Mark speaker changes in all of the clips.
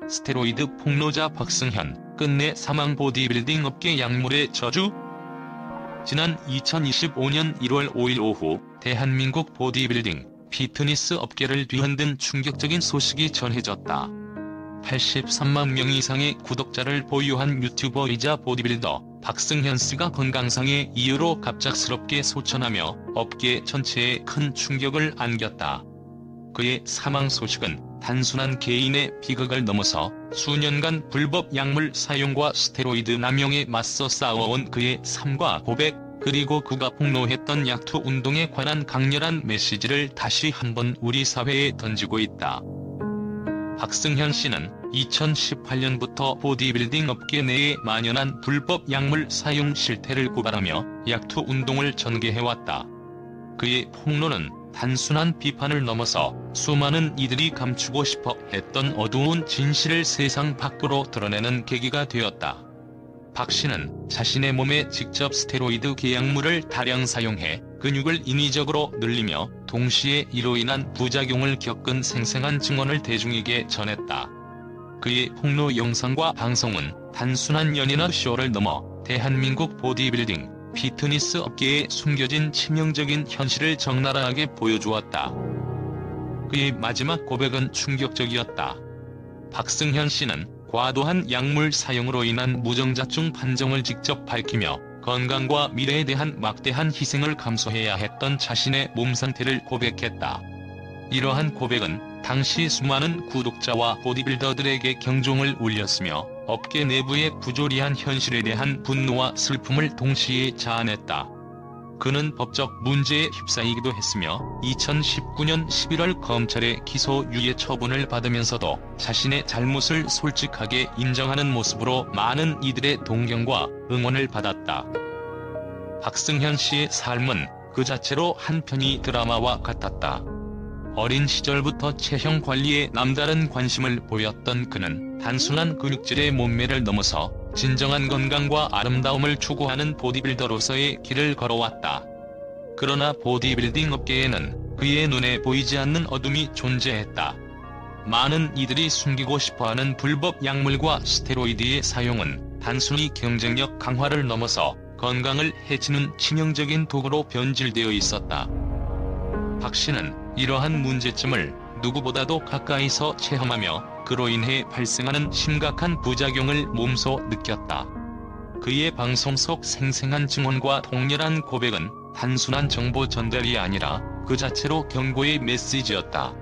Speaker 1: 스테로이드 폭로자 박승현, 끝내 사망. 보디빌딩 업계 약물의 저주? 지난 2025년 1월 5일 오후 대한민국 보디빌딩, 피트니스 업계를 뒤흔든 충격적인 소식이 전해졌다. 83만 명 이상의 구독자를 보유한 유튜버이자 보디빌더 박승현 씨가 건강상의 이유로 갑작스럽게 소천하며 업계 전체에 큰 충격을 안겼다. 그의 사망 소식은 단순한 개인의 비극을 넘어서 수년간 불법 약물 사용과 스테로이드 남용에 맞서 싸워온 그의 삶과 고백, 그리고 그가 폭로했던 약투 운동에 관한 강렬한 메시지를 다시 한번 우리 사회에 던지고 있다. 박승현 씨는 2018년부터 보디빌딩 업계 내에 만연한 불법 약물 사용 실태를 고발하며 약투 운동을 전개해왔다. 그의 폭로는 단순한 비판을 넘어서 수많은 이들이 감추고 싶어 했던 어두운 진실을 세상 밖으로 드러내는 계기가 되었다. 박 씨는 자신의 몸에 직접 스테로이드 계약물을 다량 사용해 근육을 인위적으로 늘리며 동시에 이로 인한 부작용을 겪은 생생한 증언을 대중에게 전했다. 그의 폭로 영상과 방송은 단순한 연예나 쇼를 넘어 대한민국 보디빌딩, 피트니스 업계에 숨겨진 치명적인 현실을 적나라하게 보여주었다. 그의 마지막 고백은 충격적이었다. 박승현 씨는 과도한 약물 사용으로 인한 무정자증 판정을 직접 밝히며 건강과 미래에 대한 막대한 희생을 감수해야 했던 자신의 몸 상태를 고백했다. 이러한 고백은 당시 수많은 구독자와 보디빌더들에게 경종을 울렸으며 업계 내부의 부조리한 현실에 대한 분노와 슬픔을 동시에 자아냈다. 그는 법적 문제에 휩싸이기도 했으며 2019년 11월 검찰의 기소 유예 처분을 받으면서도 자신의 잘못을 솔직하게 인정하는 모습으로 많은 이들의 동경과 응원을 받았다. 박승현 씨의 삶은 그 자체로 한편의 드라마와 같았다. 어린 시절부터 체형 관리에 남다른 관심을 보였던 그는 단순한 근육질의 몸매를 넘어서 진정한 건강과 아름다움을 추구하는 보디빌더로서의 길을 걸어왔다. 그러나 보디빌딩 업계에는 그의 눈에 보이지 않는 어둠이 존재했다. 많은 이들이 숨기고 싶어하는 불법 약물과 스테로이드의 사용은 단순히 경쟁력 강화를 넘어서 건강을 해치는 치명적인 도구로 변질되어 있었다. 박 씨는 이러한 문제점을 누구보다도 가까이서 체험하며 그로 인해 발생하는 심각한 부작용을 몸소 느꼈다. 그의 방송 속 생생한 증언과 통렬한 고백은 단순한 정보 전달이 아니라 그 자체로 경고의 메시지였다.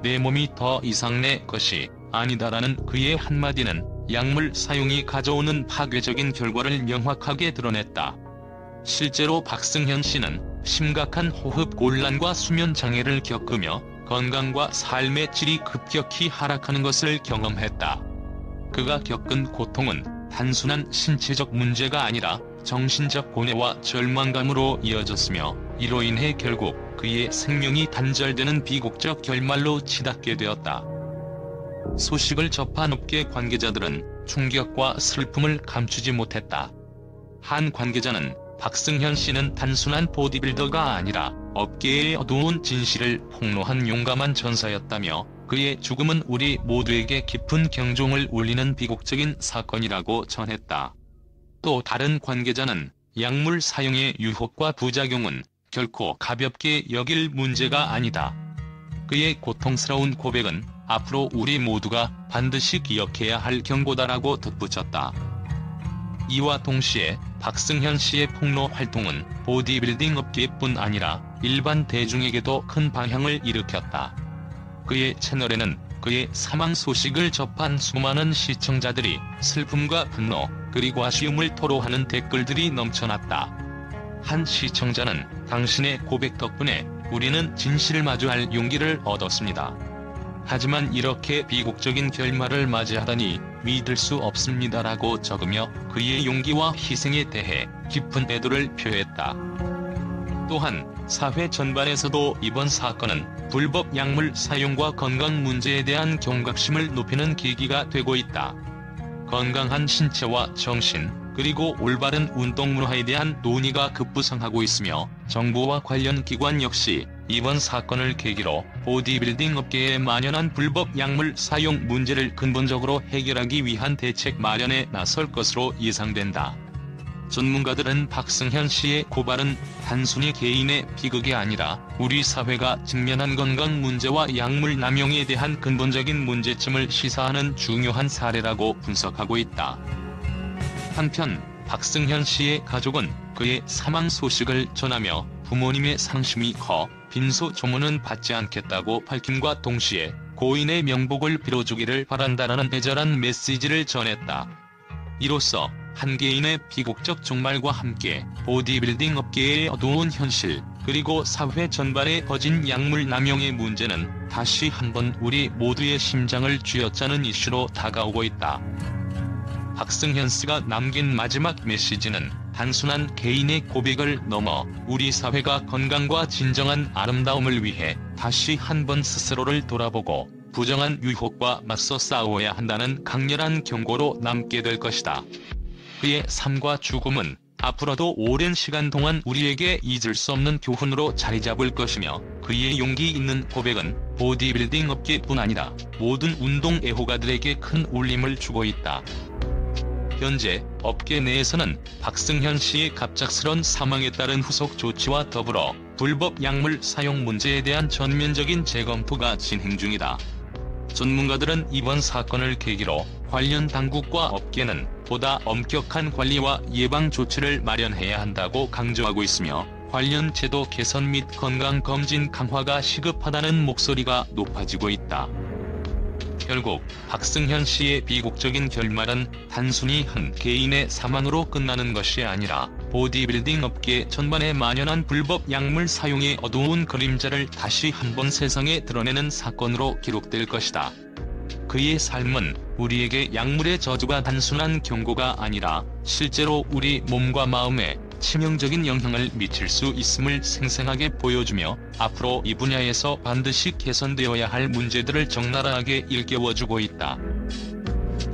Speaker 1: 내 몸이 더 이상 내 것이 아니다라는 그의 한마디는 약물 사용이 가져오는 파괴적인 결과를 명확하게 드러냈다. 실제로 박승현 씨는 심각한 호흡 곤란과 수면 장애를 겪으며 건강과 삶의 질이 급격히 하락하는 것을 경험했다. 그가 겪은 고통은 단순한 신체적 문제가 아니라 정신적 고뇌와 절망감으로 이어졌으며 이로 인해 결국 그의 생명이 단절되는 비극적 결말로 치닫게 되었다. 소식을 접한 업계 관계자들은 충격과 슬픔을 감추지 못했다. 한 관계자는 박승현 씨는 단순한 보디빌더가 아니라 업계의 어두운 진실을 폭로한 용감한 전사였다며 그의 죽음은 우리 모두에게 깊은 경종을 울리는 비극적인 사건이라고 전했다. 또 다른 관계자는 약물 사용의 유혹과 부작용은 결코 가볍게 여길 문제가 아니다. 그의 고통스러운 고백은 앞으로 우리 모두가 반드시 기억해야 할 경고다라고 덧붙였다. 이와 동시에 박승현 씨의 폭로 활동은 보디빌딩 업계뿐 아니라 일반 대중에게도 큰 방향을 일으켰다. 그의 채널에는 그의 사망 소식을 접한 수많은 시청자들이 슬픔과 분노, 그리고 아쉬움을 토로하는 댓글들이 넘쳐났다. 한 시청자는 당신의 고백 덕분에 우리는 진실을 마주할 용기를 얻었습니다. 하지만 이렇게 비극적인 결말을 맞이하다니 믿을 수 없습니다라고 적으며 그의 용기와 희생에 대해 깊은 애도를 표했다. 또한 사회 전반에서도 이번 사건은 불법 약물 사용과 건강 문제에 대한 경각심을 높이는 계기가 되고 있다. 건강한 신체와 정신, 그리고 올바른 운동 문화에 대한 논의가 급부상하고 있으며 정부와 관련 기관 역시 이번 사건을 계기로 보디빌딩 업계에 만연한 불법 약물 사용 문제를 근본적으로 해결하기 위한 대책 마련에 나설 것으로 예상된다. 전문가들은 박승현 씨의 고발은 단순히 개인의 비극이 아니라 우리 사회가 직면한 건강 문제와 약물 남용에 대한 근본적인 문제점을 시사하는 중요한 사례라고 분석하고 있다. 한편 박승현 씨의 가족은 그의 사망 소식을 전하며 부모님의 상심이 커 빈소 조문은 받지 않겠다고 밝힘과 동시에 고인의 명복을 빌어주기를 바란다라는 애절한 메시지를 전했다. 이로써 한 개인의 비극적 종말과 함께 보디빌딩 업계의 어두운 현실, 그리고 사회 전반에 퍼진 약물 남용의 문제는 다시 한번 우리 모두의 심장을 쥐어짜는 이슈로 다가오고 있다. 박승현 씨가 남긴 마지막 메시지는 단순한 개인의 고백을 넘어 우리 사회가 건강과 진정한 아름다움을 위해 다시 한번 스스로를 돌아보고 부정한 유혹과 맞서 싸워야 한다는 강렬한 경고로 남게 될 것이다. 그의 삶과 죽음은 앞으로도 오랜 시간 동안 우리에게 잊을 수 없는 교훈으로 자리잡을 것이며, 그의 용기 있는 고백은 보디빌딩 업계뿐 아니라 모든 운동 애호가들에게 큰 울림을 주고 있다. 현재 업계 내에서는 박승현 씨의 갑작스런 사망에 따른 후속 조치와 더불어 불법 약물 사용 문제에 대한 전면적인 재검토가 진행 중이다. 전문가들은 이번 사건을 계기로 관련 당국과 업계는 보다 엄격한 관리와 예방 조치를 마련해야 한다고 강조하고 있으며, 관련 제도 개선 및 건강검진 강화가 시급하다는 목소리가 높아지고 있다. 결국 박승현 씨의 비극적인 결말은 단순히 한 개인의 사망으로 끝나는 것이 아니라 보디빌딩 업계 전반에 만연한 불법 약물 사용의 어두운 그림자를 다시 한번 세상에 드러내는 사건으로 기록될 것이다. 그의 삶은 우리에게 약물의 저주가 단순한 경고가 아니라 실제로 우리 몸과 마음에 치명적인 영향을 미칠 수 있음을 생생하게 보여주며, 앞으로 이 분야에서 반드시 개선되어야 할 문제들을 적나라하게 일깨워주고 있다.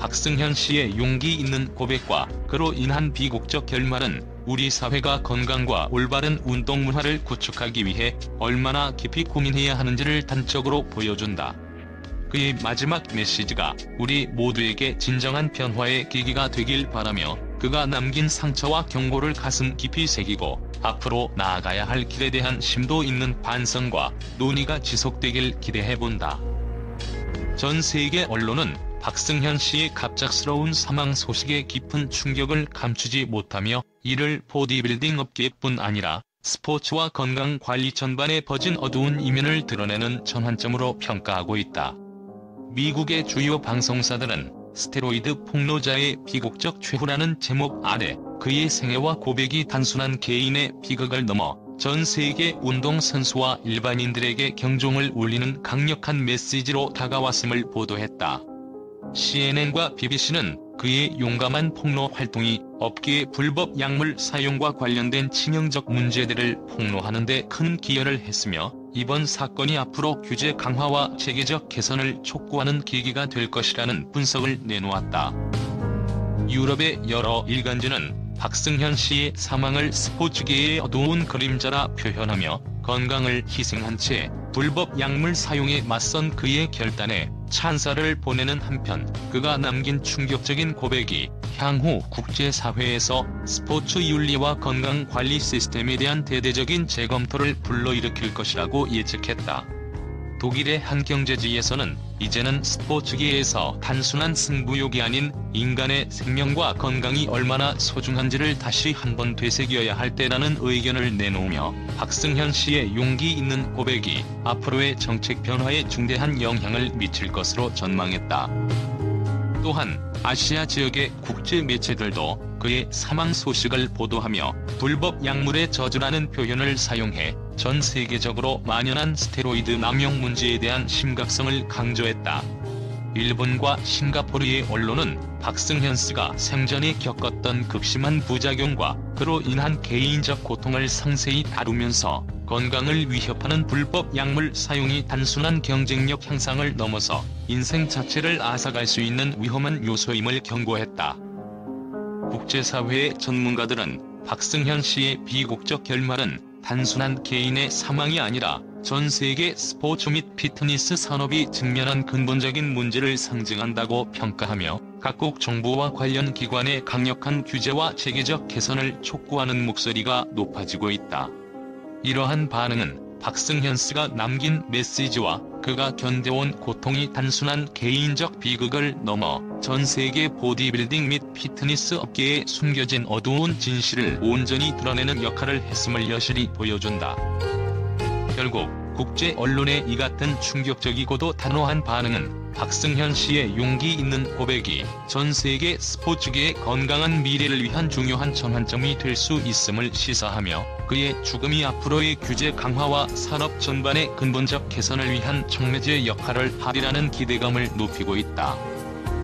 Speaker 1: 박승현 씨의 용기 있는 고백과 그로 인한 비극적 결말은 우리 사회가 건강과 올바른 운동 문화를 구축하기 위해 얼마나 깊이 고민해야 하는지를 단적으로 보여준다. 그의 마지막 메시지가 우리 모두에게 진정한 변화의 계기가 되길 바라며, 그가 남긴 상처와 경고를 가슴 깊이 새기고 앞으로 나아가야 할 길에 대한 심도 있는 반성과 논의가 지속되길 기대해본다. 전 세계 언론은 박승현 씨의 갑작스러운 사망 소식에 깊은 충격을 감추지 못하며 이를 보디빌딩 업계뿐 아니라 스포츠와 건강관리 전반에 퍼진 어두운 이면을 드러내는 전환점으로 평가하고 있다. 미국의 주요 방송사들은 스테로이드 폭로자의 비극적 최후라는 제목 아래 그의 생애와 고백이 단순한 개인의 비극을 넘어 전 세계 운동선수와 일반인들에게 경종을 울리는 강력한 메시지로 다가왔음을 보도했다. CNN과 BBC는 그의 용감한 폭로 활동이 업계의 불법 약물 사용과 관련된 치명적 문제들을 폭로하는 데 큰 기여를 했으며, 이번 사건이 앞으로 규제 강화와 체계적 개선을 촉구하는 계기가 될 것이라는 분석을 내놓았다. 유럽의 여러 일간지는 박승현 씨의 사망을 스포츠계의 어두운 그림자라 표현하며 건강을 희생한 채 불법 약물 사용에 맞선 그의 결단에 찬사를 보내는 한편, 그가 남긴 충격적인 고백이 향후 국제사회에서 스포츠 윤리와 건강관리 시스템에 대한 대대적인 재검토를 불러일으킬 것이라고 예측했다. 독일의 한 경제지에서는 이제는 스포츠계에서 단순한 승부욕이 아닌 인간의 생명과 건강이 얼마나 소중한지를 다시 한번 되새겨야 할 때라는 의견을 내놓으며, 박승현 씨의 용기 있는 고백이 앞으로의 정책 변화에 중대한 영향을 미칠 것으로 전망했다. 또한 아시아 지역의 국제 매체들도 그의 사망 소식을 보도하며 불법 약물의 저주라는 표현을 사용해 전 세계적으로 만연한 스테로이드 남용 문제에 대한 심각성을 강조했다. 일본과 싱가포르의 언론은 박승현 씨가 생전에 겪었던 극심한 부작용과 그로 인한 개인적 고통을 상세히 다루면서 건강을 위협하는 불법 약물 사용이 단순한 경쟁력 향상을 넘어서 인생 자체를 앗아갈 수 있는 위험한 요소임을 경고했다. 국제사회의 전문가들은 박승현 씨의 비국적 결말은 단순한 개인의 사망이 아니라 전 세계 스포츠 및 피트니스 산업이 직면한 근본적인 문제를 상징한다고 평가하며 각국 정부와 관련 기관의 강력한 규제와 체계적 개선을 촉구하는 목소리가 높아지고 있다. 이러한 반응은 박승현 씨가 남긴 메시지와 그가 견뎌온 고통이 단순한 개인적 비극을 넘어 전 세계 보디빌딩 및 피트니스 업계에 숨겨진 어두운 진실을 온전히 드러내는 역할을 했음을 여실히 보여준다. 결국 국제 언론의 이 같은 충격적이고도 단호한 반응은 박승현 씨의 용기 있는 고백이 전 세계 스포츠계의 건강한 미래를 위한 중요한 전환점이 될 수 있음을 시사하며 그의 죽음이 앞으로의 규제 강화와 산업 전반의 근본적 개선을 위한 촉매제 역할을 하리라는 기대감을 높이고 있다.